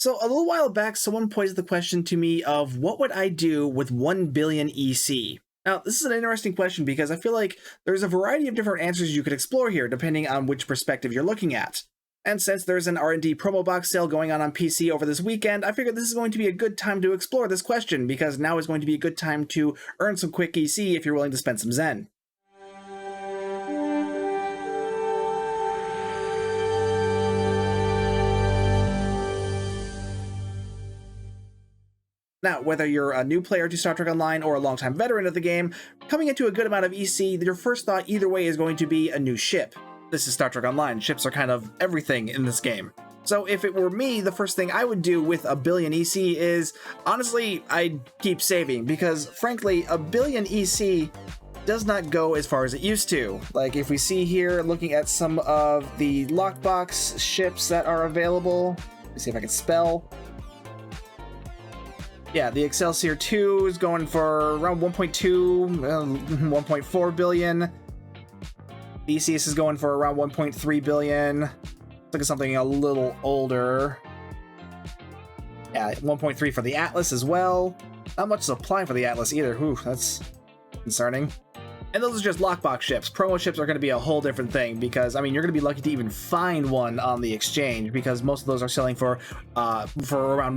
So a little while back, someone posed the question to me of what would I do with 1 billion EC? Now, this is an interesting question because I feel like there's a variety of different answers you could explore here, depending on which perspective you're looking at. And since there's an R&D promo box sale going on PC over this weekend, I figured this is going to be a good time to explore this question, because now is going to be a good time to earn some quick EC if you're willing to spend some Zen. Now, whether you're a new player to Star Trek Online or a longtime veteran of the game, coming into a good amount of EC, your first thought either way is going to be a new ship. This is Star Trek Online. Ships are kind of everything in this game. So if it were me, the first thing I would do with 1 billion EC is, honestly, I'd keep saving, because frankly, 1 billion EC does not go as far as it used to. Like, if we see here, looking at some of the lockbox ships that are available, let me see if I can spell. Yeah, the Excelsior 2 is going for around 1.2, 1.4 billion. Theseus is going for around 1.3 billion. Look at something a little older. Yeah, 1.3 for the Atlas as well. Not much supply for the Atlas either. Whew, that's concerning. And those are just lockbox ships. Promo ships are going to be a whole different thing, because, I mean, you're going to be lucky to even find one on the exchange, because most of those are selling for around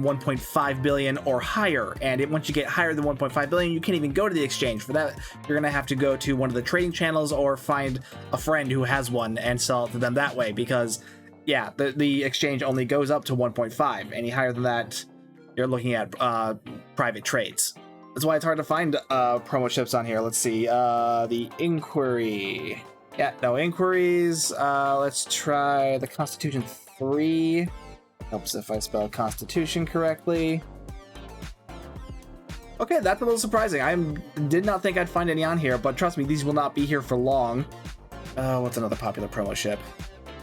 1.5 billion or higher. And once you get higher than 1.5 billion, you can't even go to the exchange. For that, you're going to have to go to one of the trading channels or find a friend who has one and sell it to them that way, because, yeah, the exchange only goes up to 1.5. Any higher than that, you're looking at private trades. That's why it's hard to find promo ships on here. Let's see, the Inquiry. Yeah, no inquiries. Let's try the Constitution 3. Helps if I spell Constitution correctly. Okay, that's a little surprising. I did not think I'd find any on here, but trust me, these will not be here for long. What's another popular promo ship?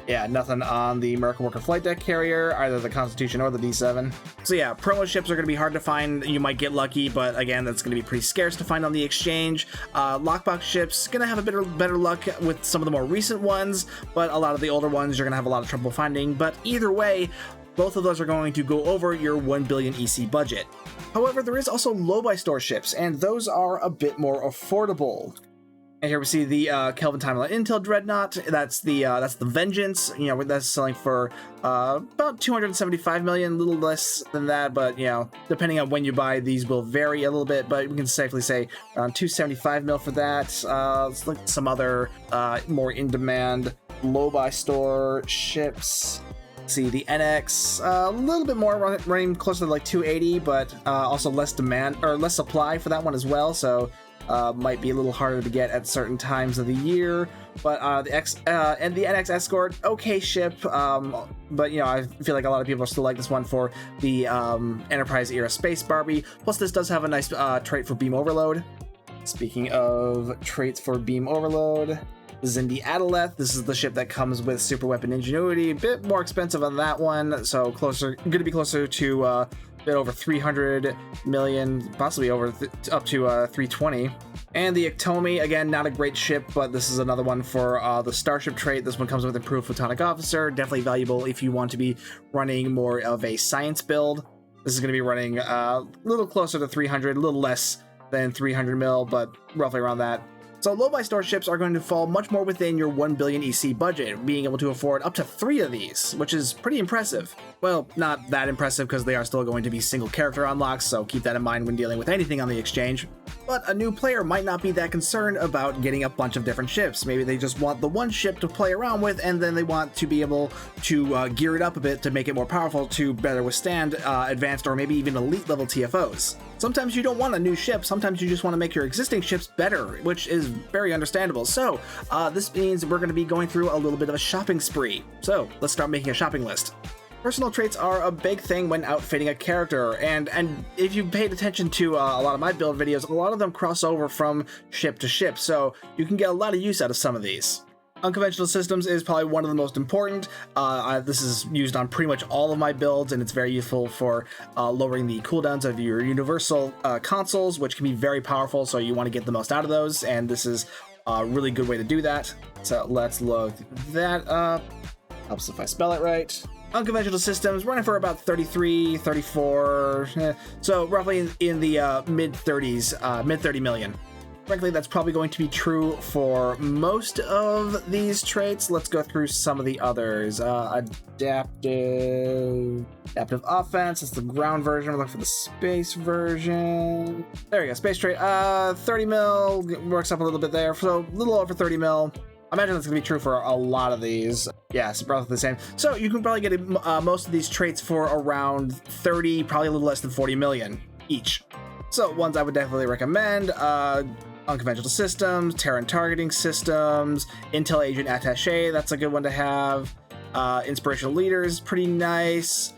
Yeah, nothing on the American Worker Flight Deck Carrier, either the Constitution or the D7. So yeah, promo ships are going to be hard to find. You might get lucky, but again, that's going to be pretty scarce to find on the exchange. Lockbox ships, going to have a better luck with some of the more recent ones, but a lot of the older ones you're going to have a lot of trouble finding. But either way, both of those are going to go over your 1 billion EC budget. However, there is also low-buy-store ships, and those are a bit more affordable. And here we see the Kelvin Timeline Intel Dreadnought. That's the Vengeance. You know, that's selling for about 275 million, a little less than that. But you know, depending on when you buy, these will vary a little bit. But we can safely say around 275 mil for that. Let's look at some other more in-demand low-buy store ships. See the NX, a little bit more, running closer to like 280, but also less demand or less supply for that one as well. So. Might be a little harder to get at certain times of the year, but the NX Escort, okay ship, but you know, I feel like a lot of people still like this one for the Enterprise era Space Barbie. Plus, this does have a nice trait for beam overload. Speaking of traits for beam overload, Zindi Adaleth. This is the ship that comes with super weapon ingenuity. A bit more expensive on that one, so going to be closer to a bit over 300 million, possibly over up to 320. And the Iktomi, again, not a great ship, but this is another one for the Starship trait. This one comes with improved photonic officer, definitely valuable if you want to be running more of a science build. This is going to be running a little closer to 300, a little less than 300 mil, but roughly around that. So low-buy store ships are going to fall much more within your 1 billion EC budget, being able to afford up to 3 of these, which is pretty impressive. Well, not that impressive because they are still going to be single character unlocks, so keep that in mind when dealing with anything on the exchange. But a new player might not be that concerned about getting a bunch of different ships. Maybe they just want the one ship to play around with, and then they want to be able to gear it up a bit to make it more powerful to better withstand advanced or maybe even elite level TFOs. Sometimes you don't want a new ship, sometimes you just want to make your existing ships better, which is very understandable. So this means we're going to be going through a little bit of a shopping spree. So let's start making a shopping list. Personal traits are a big thing when outfitting a character, and if you paid attention to a lot of my build videos, a lot of them cross over from ship to ship, so you can get a lot of use out of some of these. Unconventional systems is probably one of the most important. This is used on pretty much all of my builds, and it's very useful for lowering the cooldowns of your universal consoles, which can be very powerful, so you want to get the most out of those, and this is a really good way to do that. So let's load that up. Helps if I spell it right. Unconventional systems running for about 33, 34, so roughly in the mid 30s, mid 30 million. Frankly, that's probably going to be true for most of these traits. Let's go through some of the others. Adaptive offense, that's the ground version. We're looking for the space version. There we go, space trait. 30 mil, works up a little bit there, so a little over 30 mil. I imagine that's going to be true for a lot of these. Yeah, it's roughly the same. So you can probably get most of these traits for around 30, probably a little less than 40 million each. So ones I would definitely recommend, unconventional systems, Terran targeting systems, Intel Agent Attaché, that's a good one to have. Inspirational leaders, pretty nice.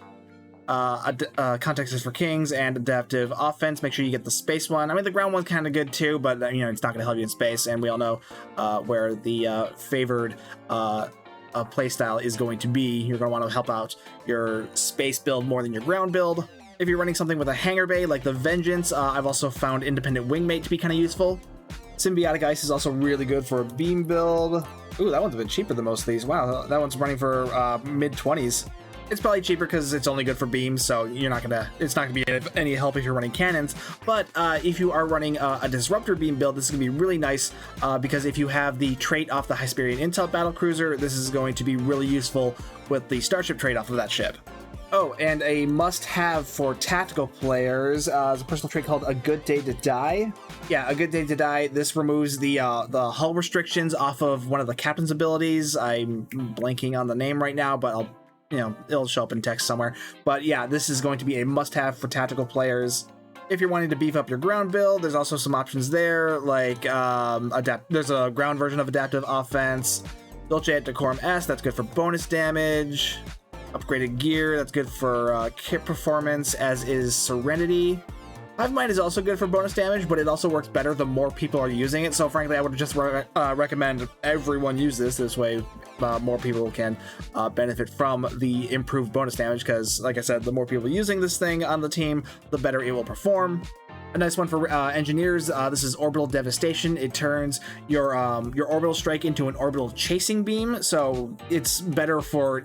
Context is for kings, and adaptive offense. Make sure you get the space one. I mean, the ground one's kind of good too, but you know, it's not going to help you in space, and we all know where the favored playstyle is going to be. You're going to want to help out your space build more than your ground build. If you're running something with a hangar bay like the Vengeance, I've also found independent wingmate to be kind of useful. Symbiotic ice is also really good for a beam build. Ooh, that one's a bit cheaper than most of these. Wow, that one's running for mid 20s. It's probably cheaper because it's only good for beams, so it's not gonna be any help if you're running cannons. But if you are running a disruptor beam build, this is gonna be really nice because if you have the trait off the Hyperion Intel battlecruiser, this is going to be really useful with the Starship trait off of that ship. Oh, and a must-have for tactical players is a personal trait called A Good Day to Die. Yeah, A Good Day to Die. This removes the hull restrictions off of one of the captain's abilities. I'm blanking on the name right now, but it'll show up in text somewhere. But yeah, this is going to be a must-have for tactical players. If you're wanting to beef up your ground build, there's also some options there, like there's a ground version of adaptive offense. Dulce et Decorum S, that's good for bonus damage. Upgraded gear, that's good for kit performance, as is Serenity. Hive Mind is also good for bonus damage, but it also works better the more people are using it. So frankly, I would just recommend everyone use this way more people can benefit from the improved bonus damage, because like I said, the more people using this thing on the team, the better it will perform. A nice one for engineers, this is Orbital Devastation. It turns your orbital strike into an orbital chasing beam, so it's better for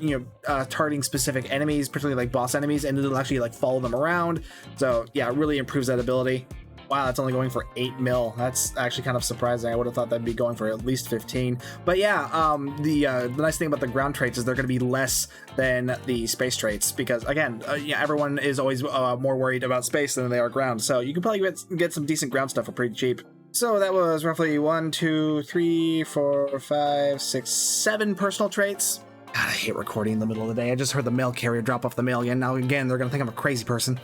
targeting specific enemies, particularly like boss enemies, and it'll actually like follow them around. So yeah, it really improves that ability. Wow, that's only going for 8 mil. That's actually kind of surprising. I would have thought that'd be going for at least 15. But yeah, the nice thing about the ground traits is they're going to be less than the space traits, because again, everyone is always more worried about space than they are ground. So you can probably get some decent ground stuff for pretty cheap. So that was roughly 1, 2, 3, 4, 5, 6, 7 personal traits. God, I hate recording in the middle of the day. I just heard the mail carrier drop off the mail again. Now again, they're going to think I'm a crazy person.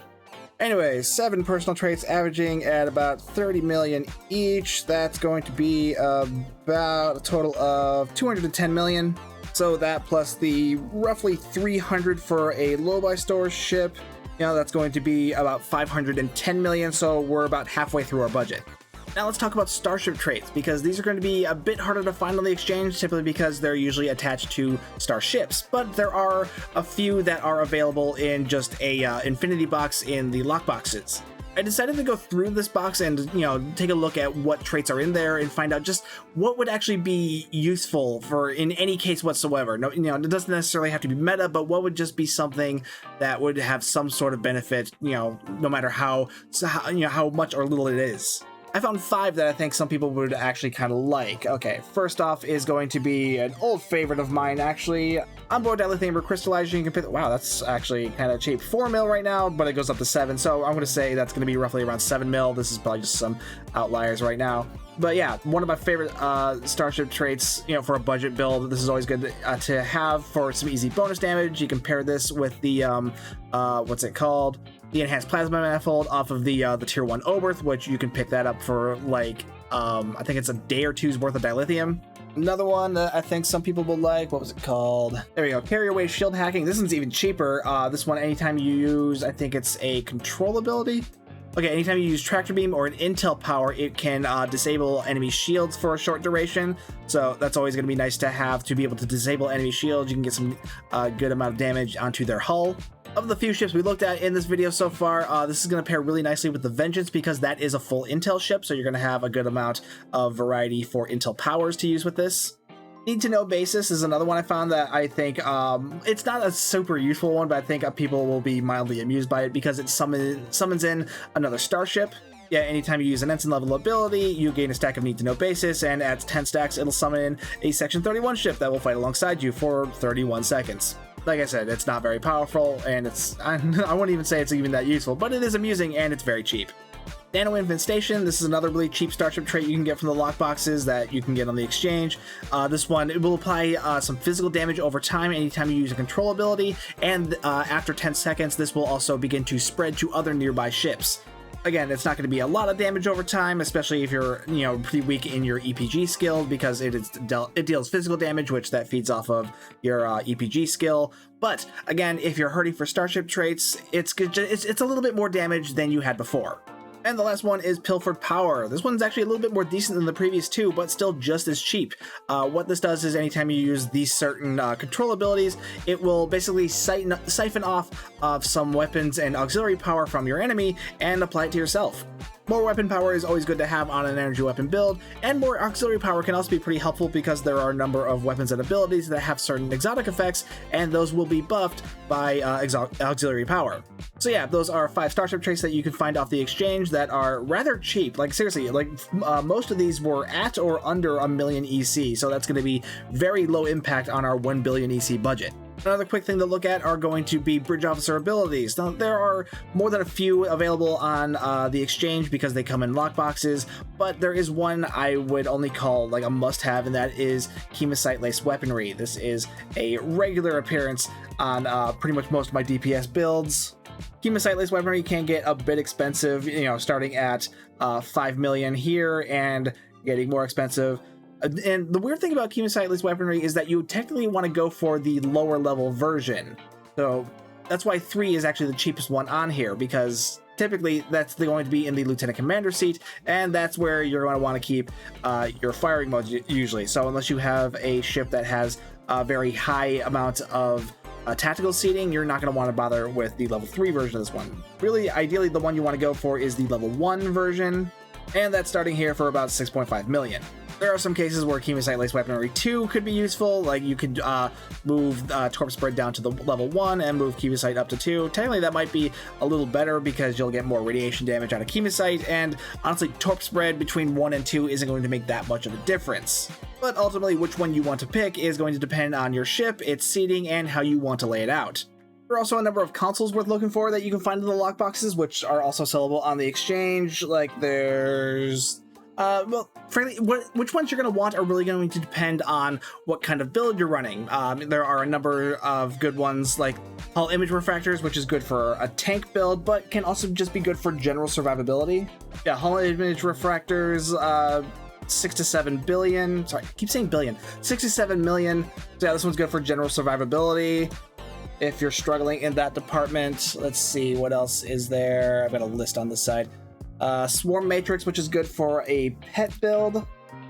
Anyway, 7 personal traits averaging at about 30 million each. That's going to be about a total of 210 million. So that plus the roughly 300 for a low-buy store ship, that's going to be about 510 million. So we're about halfway through our budget. Now let's talk about Starship Traits, because these are going to be a bit harder to find on the exchange, typically because they're usually attached to starships, but there are a few that are available in just a infinity box in the lockboxes. I decided to go through this box and, take a look at what traits are in there and find out just what would actually be useful for in any case whatsoever. No, it doesn't necessarily have to be meta, but what would just be something that would have some sort of benefit, no matter how much or little it is. I found 5 that I think some people would actually kind of like. Okay, first off is going to be an old favorite of mine, actually. Onboard dilithium recrystallizer. You can pick. Wow, that's actually kind of cheap. 4 mil right now, but it goes up to 7. So I'm going to say that's going to be roughly around 7 mil. This is probably just some outliers right now. But yeah, one of my favorite Starship traits, for a budget build. This is always good to have for some easy bonus damage. You can pair this with the, what's it called? The enhanced plasma manifold off of the tier 1 Oberth, which you can pick that up for like I think it's a day or two's worth of dilithium. Another one that I think some people will like, what was it called? There we go, carrier wave shield hacking. This one's even cheaper. This one, anytime you use, I think it's a control ability. Okay, anytime you use tractor beam or an intel power, it can disable enemy shields for a short duration. So that's always going to be nice to have, to be able to disable enemy shields. You can get some good amount of damage onto their hull. Of the few ships we looked at in this video so far, this is going to pair really nicely with the Vengeance, because that is a full intel ship, so you're going to have a good amount of variety for intel powers to use with this. Need to know basis is another one I found that I think it's not a super useful one, but I think people will be mildly amused by it because it summons in another starship. Yeah, anytime you use an ensign level ability, you gain a stack of need to know basis, and at 10 stacks, it'll summon in a Section 31 ship that will fight alongside you for 31 seconds. Like I said, it's not very powerful, and I wouldn't even say it's even that useful, but it is amusing and it's very cheap. Nano Infestation, this is another really cheap Starship trait you can get from the lockboxes that you can get on the exchange. This one, it will apply some physical damage over time anytime you use a control ability, and after 10 seconds, this will also begin to spread to other nearby ships. Again, it's not going to be a lot of damage over time, especially if you're, pretty weak in your EPG skill, because it deals physical damage, which that feeds off of your EPG skill. But again, if you're hurting for Starship traits, it's a little bit more damage than you had before. And the last one is Pilfered Power. This one's actually a little bit more decent than the previous two, but still just as cheap. What this does is anytime you use these certain control abilities, it will basically siphon off of some weapons and auxiliary power from your enemy and apply it to yourself. More weapon power is always good to have on an energy weapon build, and more auxiliary power can also be pretty helpful because there are a number of weapons and abilities that have certain exotic effects, and those will be buffed by auxiliary power. So yeah, those are 5 Starship traits that you can find off the exchange that are rather cheap. Like seriously, most of these were at or under 1 million EC, so that's going to be very low impact on our 1 billion EC budget. Another quick thing to look at are going to be bridge officer abilities. Now, there are more than a few available on the exchange because they come in lockboxes, but there is one I would only call like a must-have, and that is Chemosite Lace Weaponry. This is a regular appearance on pretty much most of my DPS builds. Chemosite Lace Weaponry can get a bit expensive, starting at 5 million here and getting more expensive. And the weird thing about Chemosite Lace Weaponry is that you technically want to go for the lower level version. So that's why 3 is actually the cheapest one on here, because typically that's going to be in the Lieutenant Commander seat, and that's where you're going to want to keep your firing modes usually. So unless you have a ship that has a very high amount of tactical seating, you're not going to want to bother with the level 3 version of this one. Really, ideally, the one you want to go for is the level 1 version, and that's starting here for about 6.5 million. There are some cases where Chemosite Lace Weaponry 2 could be useful, like you could move Torp Spread down to the level 1 and move Chemosite up to 2. Technically that might be a little better because you'll get more radiation damage out of Chemosite, and honestly Torp Spread between 1 and 2 isn't going to make that much of a difference. But ultimately which one you want to pick is going to depend on your ship, its seating, and how you want to lay it out. There are also a number of consoles worth looking for that you can find in the lockboxes, which are also sellable on the exchange. Like there's well, frankly, which ones you're going to want are really going to depend on what kind of build you're running. There are a number of good ones like Hull Image Refractors, which is good for a tank build, but can also just be good for general survivability. Yeah, Hull Image Refractors, 6 to 7 billion. Sorry, I keep saying billion. 6 to 7 million. So yeah, this one's good for general survivability. If you're struggling in that department, let's see, what else is there? I've got a list on this side. Swarm Matrix, which is good for a pet build.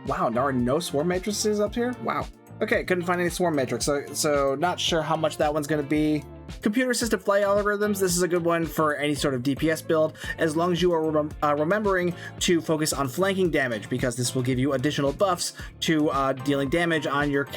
Wow, there are no Swarm Matrices up here? Wow. Okay, couldn't find any Swarm Matrix, so not sure how much that one's going to be. Computer Assisted Flight Algorithms, this is a good one for any sort of DPS build, as long as you are remembering to focus on flanking damage, because this will give you additional buffs to dealing damage on your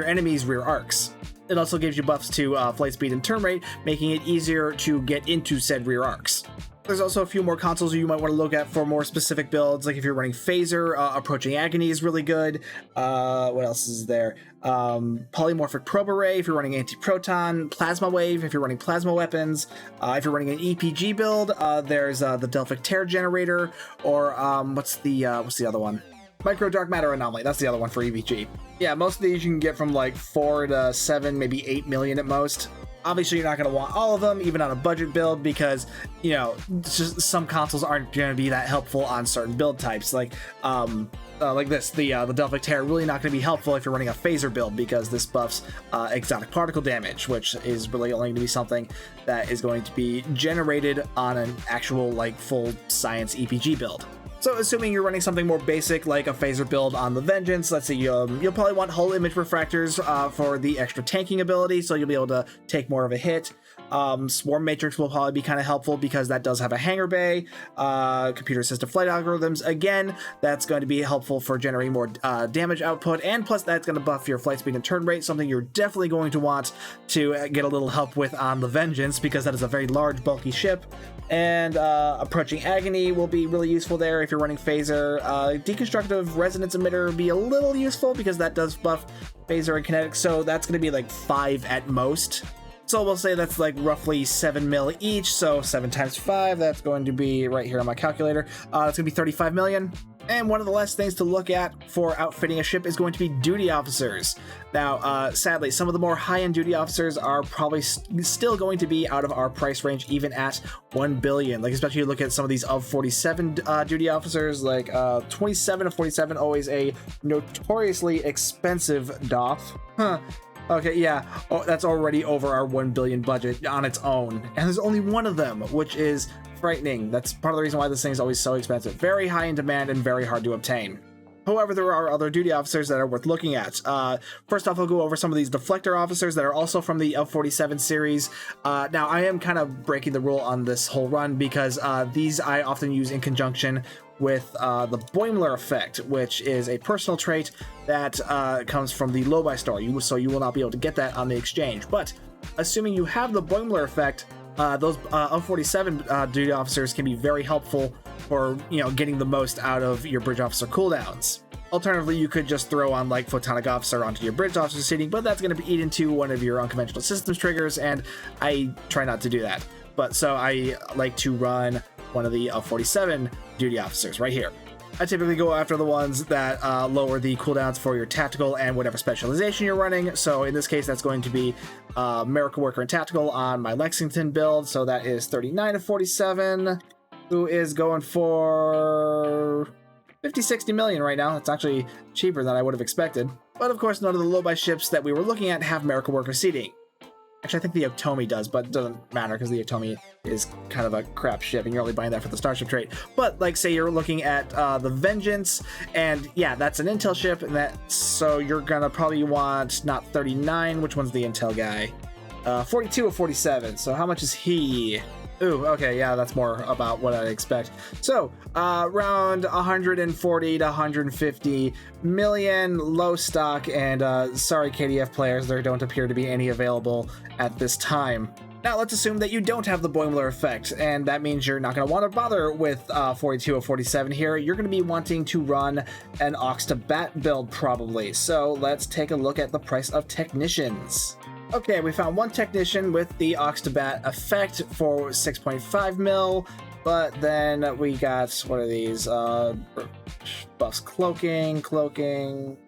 enemy's rear arcs. It also gives you buffs to flight speed and turn rate, making it easier to get into said rear arcs. There's also a few more consoles you might want to look at for more specific builds, like if you're running Phaser, Approaching Agony is really good. What else is there? Polymorphic Probe Array if you're running Anti-Proton, Plasma Wave if you're running plasma weapons. If you're running an EPG build, there's the Delphic Tear Generator, or what's the other one? Micro Dark Matter Anomaly, that's the other one for EPG. Yeah, most of these you can get from like 4 to 7, maybe 8 million at most. Obviously, you're not going to want all of them, even on a budget build, because, just some consoles aren't going to be that helpful on certain build types. Like this, the Delphic Tear, really not going to be helpful if you're running a Phaser build, because this buffs exotic particle damage, which is really only going to be something that is going to be generated on an actual, full science EPG build. So assuming you're running something more basic like a Phaser build on the Vengeance, let's see, you'll probably want Hull Image Refractors for the extra tanking ability, so you'll be able to take more of a hit. Swarm Matrix will probably be kind of helpful because that does have a hangar bay. Computer assisted flight algorithms, again, that's going to be helpful for generating more damage output, and plus that's going to buff your flight speed and turn rate, something you're definitely going to want to get a little help with on the Vengeance, because that is a very large, bulky ship. And Approaching Agony will be really useful there if you're running Phaser. Deconstructive Resonance Emitter will be a little useful because that does buff Phaser and Kinetic, so that's going to be like 5 at most. So we'll say that's like roughly 7 mil each, so 7 times 5, that's going to be right here on my calculator. It's going to be 35 million. And one of the last things to look at for outfitting a ship is going to be duty officers. Now, sadly, some of the more high-end duty officers are probably still going to be out of our price range, even at 1 billion. Like, especially you look at some of these of 47 duty officers, like 27 of 47, always a notoriously expensive DOF. Huh. Okay, yeah, that's already over our 1 billion budget on its own. And there's only one of them, which is frightening. That's part of the reason why this thing is always so expensive. Very high in demand and very hard to obtain. However, there are other duty officers that are worth looking at. First off, I'll go over some of these deflector officers that are also from the F-47 series. Now, I am kind of breaking the rule on this whole run because these I often use in conjunction with the Boimler effect, which is a personal trait that comes from the Lobi store, so you will not be able to get that on the exchange. But assuming you have the Boimler effect, those F-47 duty officers can be very helpful for, getting the most out of your bridge officer cooldowns. Alternatively, you could just throw on like Photonic Officer onto your bridge officer seating, but that's going to eat into one of your unconventional systems triggers, and I try not to do that. But so I like to run one of the F-47 duty officers right here. I typically go after the ones that lower the cooldowns for your tactical and whatever specialization you're running. So in this case, that's going to be Miracle Worker and Tactical on my Lexington build. So that is 39 of 47, who is going for 50-60 million right now. That's actually cheaper than I would have expected. But of course, none of the low-buy ships that we were looking at have Miracle Worker seating. Actually, I think the Otomi does, but it doesn't matter because the Otomi is kind of a crap ship, and you're only buying that for the Starship trait. But, like, say you're looking at the Vengeance, and yeah, that's an Intel ship, and so you're gonna probably want not 39, which one's the Intel guy? 42 or 47, so how much is he? Ooh, okay, yeah, that's more about what I'd expect. So, around 140 to 150 million, low stock, and sorry KDF players, there don't appear to be any available at this time. Now, let's assume that you don't have the Boimler effect, and that means you're not going to want to bother with 42 or 47 here. You're going to be wanting to run an Aux to Bat build, probably. So, let's take a look at the price of Technicians. Okay, we found one Technician with the Aux to Bat effect for 6.5 mil, but then we got, what are these? Buffs cloaking,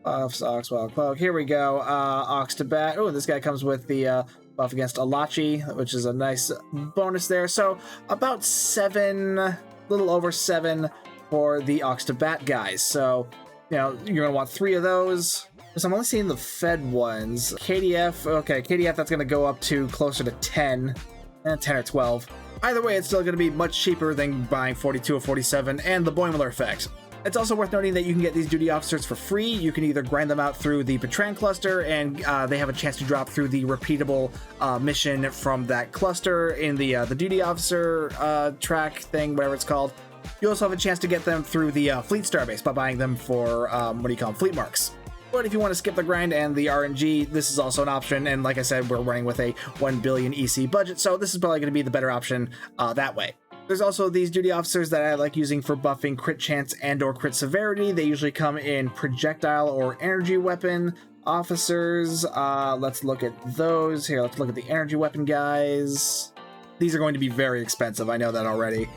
buffs Aux Wild Cloak. Here we go, Aux to Bat. Oh, this guy comes with the buff against Alachi, which is a nice bonus there. So about 7, a little over 7 for the Aux to Bat guys. So, you're gonna want 3 of those. So I'm only seeing the Fed ones. KDF, okay, KDF, that's going to go up to closer to 10 or 12. Either way, it's still going to be much cheaper than buying 42 or 47 and the Boimler effect. It's also worth noting that you can get these duty officers for free. You can either grind them out through the Bertrand cluster, and they have a chance to drop through the repeatable mission from that cluster in the duty officer track thing, whatever it's called. You also have a chance to get them through the Fleet Starbase by buying them for, fleet marks. But if you want to skip the grind and the RNG, this is also an option, and like I said, we're running with a 1 billion EC budget, so this is probably going to be the better option that way. There's also these duty officers that I like using for buffing crit chance and or crit severity. They usually come in projectile or energy weapon officers. Let's look at those. Here, let's look at the energy weapon guys. These are going to be very expensive, I know that already.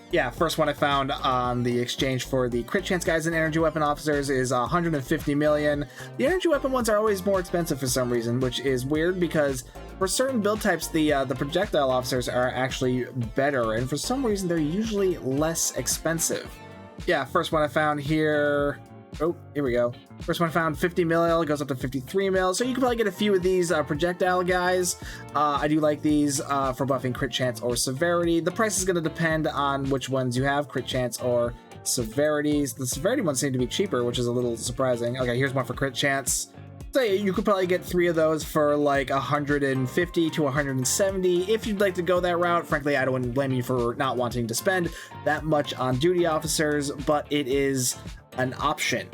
Yeah, first one I found on the exchange for the crit chance guys and energy weapon officers is 150 million. The energy weapon ones are always more expensive for some reason, which is weird because for certain build types, the projectile officers are actually better, and for some reason they're usually less expensive. Yeah, first one I found here. Oh, here we go. First one found 50 mil, goes up to 53 mil. So you can probably get a few of these projectile guys. I do like these for buffing crit chance or severity. The price is going to depend on which ones you have, crit chance or severities. The severity ones seem to be cheaper, which is a little surprising. Okay, here's one for crit chance. say you could probably get 3 of those for like 150 to 170 if you'd like to go that route. Frankly, I don't blame you for not wanting to spend that much on duty officers, but it is an option.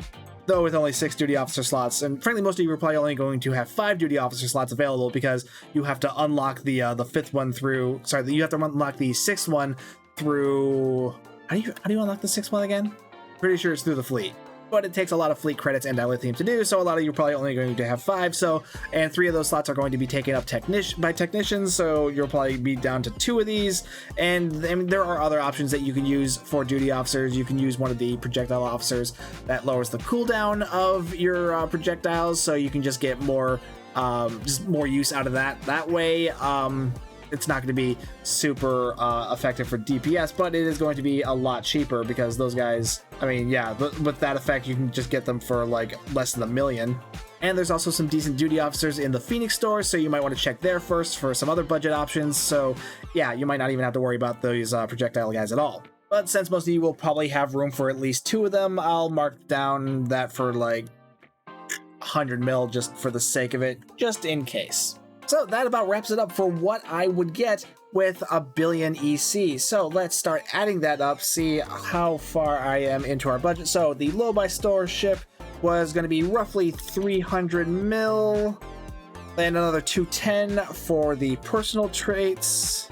Though with only 6 duty officer slots, and frankly most of you are probably only going to have 5 duty officer slots available because you have to unlock the 5th one through, sorry, you have to unlock the 6th one through, how do you unlock the 6th one again? Pretty sure it's through the fleet. But it takes a lot of fleet credits and dilithium to do, so a lot of you are probably only going to have 5, so, and 3 of those slots are going to be taken up by technicians, so you'll probably be down to 2 of these, and I mean, there are other options that you can use for duty officers. You can use one of the projectile officers that lowers the cooldown of your projectiles, so you can just get more use out of that way. It's not going to be super effective for DPS, but it is going to be a lot cheaper because those guys, I mean, yeah, with that effect, you can just get them for like less than $1 million. And there's also some decent duty officers in the Phoenix store, so you might want to check there first for some other budget options. So yeah, you might not even have to worry about those projectile guys at all. But since most of you will probably have room for at least 2 of them, I'll mark down that for like 100 mil just for the sake of it, just in case. So that about wraps it up for what I would get with $1 billion EC. So let's start adding that up, see how far I am into our budget. So the low buy Starship was going to be roughly 300 mil, and another 210 for the personal traits,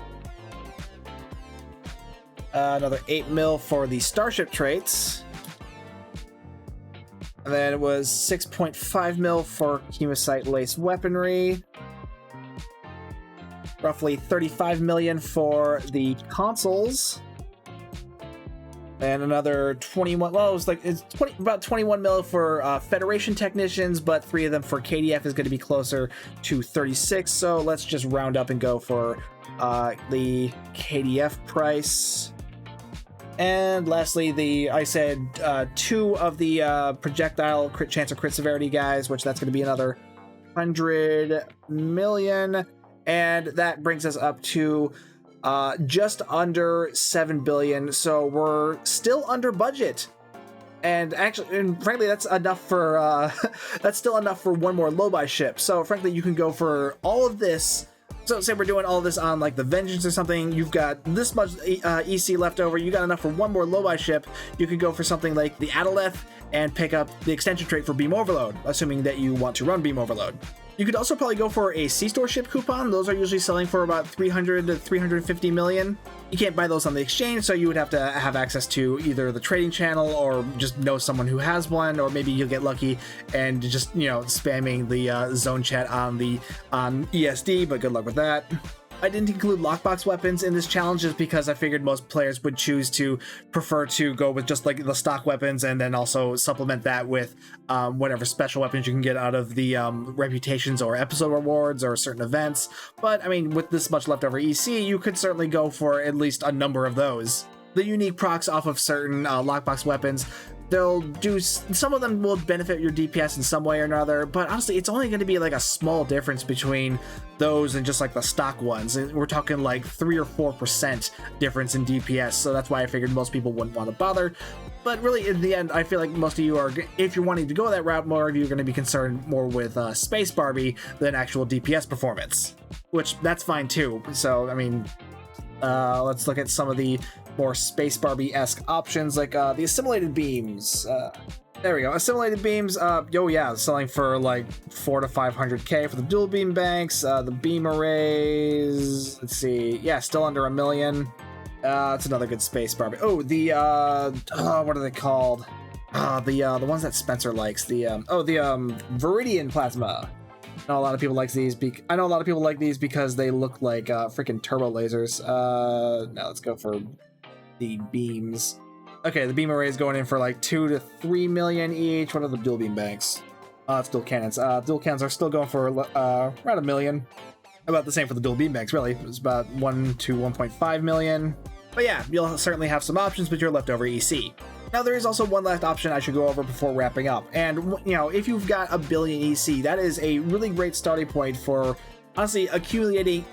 another 8 mil for the Starship Traits, and then it was 6.5 mil for Chemosite Lace Weaponry, roughly 35 million for the consoles, and another 21, well, it's about 21 mil for Federation technicians, but 3 of them for KDF is going to be closer to 36, so let's just round up and go for the KDF price. And lastly, I said 2 of the projectile crit chance or crit severity guys, which that's going to be another 100 million. And that brings us up to just under 7 billion. So we're still under budget. And actually, and frankly, that's enough for that's still enough for 1 more low buy ship. So frankly, you can go for all of this. So say we're doing all this on like the Vengeance or something, you've got this much EC left over, you got enough for 1 more low buy ship. You could go for something like the Adaleth and pick up the extension trait for Beam Overload, assuming that you want to run Beam Overload. You could also probably go for a C-Store ship coupon. Those are usually selling for about 300 to 350 million. You can't buy those on the exchange, so you would have to have access to either the trading channel or just know someone who has one, or maybe you'll get lucky and just, you know, spamming the zone chat on ESD, but good luck with that. I didn't include lockbox weapons in this challenge just because I figured most players would choose to prefer to go with just like the stock weapons and then also supplement that with whatever special weapons you can get out of the reputations or episode rewards or certain events. But I mean, with this much leftover EC, you could certainly go for at least a number of those. The unique procs off of certain lockbox weapons, they'll do, some of them will benefit your DPS in some way or another, but honestly, it's only going to be like a small difference between those and just like the stock ones. We're talking like 3 or 4% difference in DPS, so that's why I figured most people wouldn't want to bother. But really, in the end, I feel like most of you are, if you're wanting to go that route, more of you are going to be concerned more with Space Barbie than actual DPS performance, which that's fine too. So, I mean, let's look at some of the more Space Barbie-esque options, like the assimilated beams. There we go, assimilated beams. Oh yeah, selling for like 400 to 500k for the dual beam banks. The beam arrays, let's see, yeah, still under $1 million. It's another good Space Barbie. Oh, the what are they called? The ones that Spencer likes. The Viridian plasma. I know a lot of people like these. I know a lot of people like these because they look like freaking turbo lasers. Now let's go for the beams. Okay, the beam array is going in for like 2 to 3 million each. What are the dual beam banks? It's dual cannons. Dual cannons are still going for around $1 million. About the same for the dual beam banks, really. It's about 1 to 1.5 million. But yeah, you'll certainly have some options with your leftover EC. Now, there is also one last option I should go over before wrapping up. And, you know, if you've got $1 billion EC, that is a really great starting point for honestly accumulating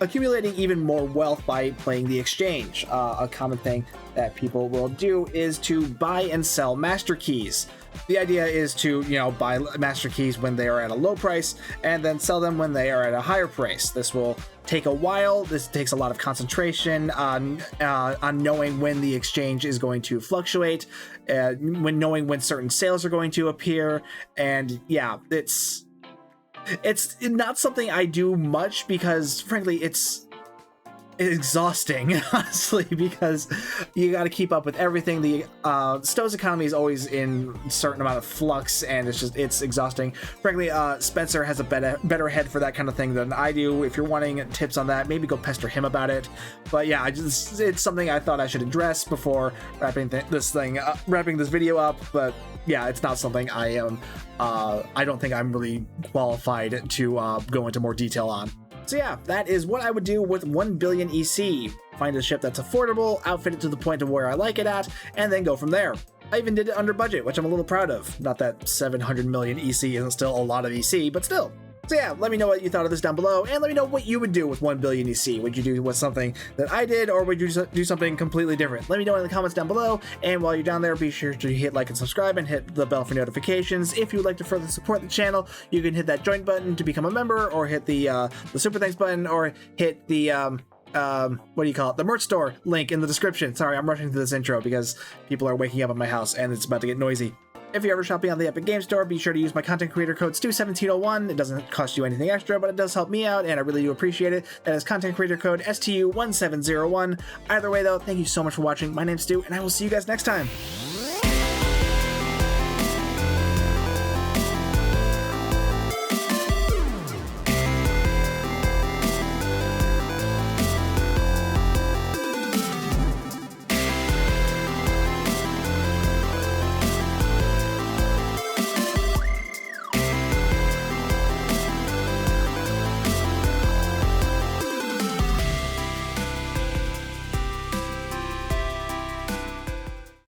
even more wealth by playing the exchange. A common thing that people will do is to buy and sell master keys. The idea is to, buy master keys when they are at a low price and then sell them when they are at a higher price. This will take a while. This takes a lot of concentration on knowing when the exchange is going to fluctuate, when knowing when certain sales are going to appear. And yeah, it's not something I do much because frankly it's exhausting, honestly, because you got to keep up with everything. The Stowe's economy is always in a certain amount of flux, and it's exhausting. Frankly, Spencer has a better head for that kind of thing than I do. If you're wanting tips on that, maybe go pester him about it. But yeah, it's something I thought I should address before wrapping this video up. But yeah, it's not something I don't think I'm really qualified to go into more detail on. So yeah, that is what I would do with 1 billion EC. Find a ship that's affordable, outfit it to the point of where I like it at, and then go from there. I even did it under budget, which I'm a little proud of. Not that 700 million EC isn't still a lot of EC, but still. So yeah, let me know what you thought of this down below, and let me know what you would do with 1 billion EC. Would you do with something that I did, or would you do something completely different? Let me know in the comments down below, and while you're down there, be sure to hit like and subscribe, and hit the bell for notifications. If you would like to further support the channel, you can hit that join button to become a member, or hit the super thanks button, or hit the the merch store link in the description. Sorry, I'm rushing through this intro because people are waking up at my house, and it's about to get noisy. If you're ever shopping on the Epic Games Store, be sure to use my content creator code STU1701. It doesn't cost you anything extra, but it does help me out, and I really do appreciate it. That is content creator code STU1701. Either way, though, thank you so much for watching. My name's Stu, and I will see you guys next time.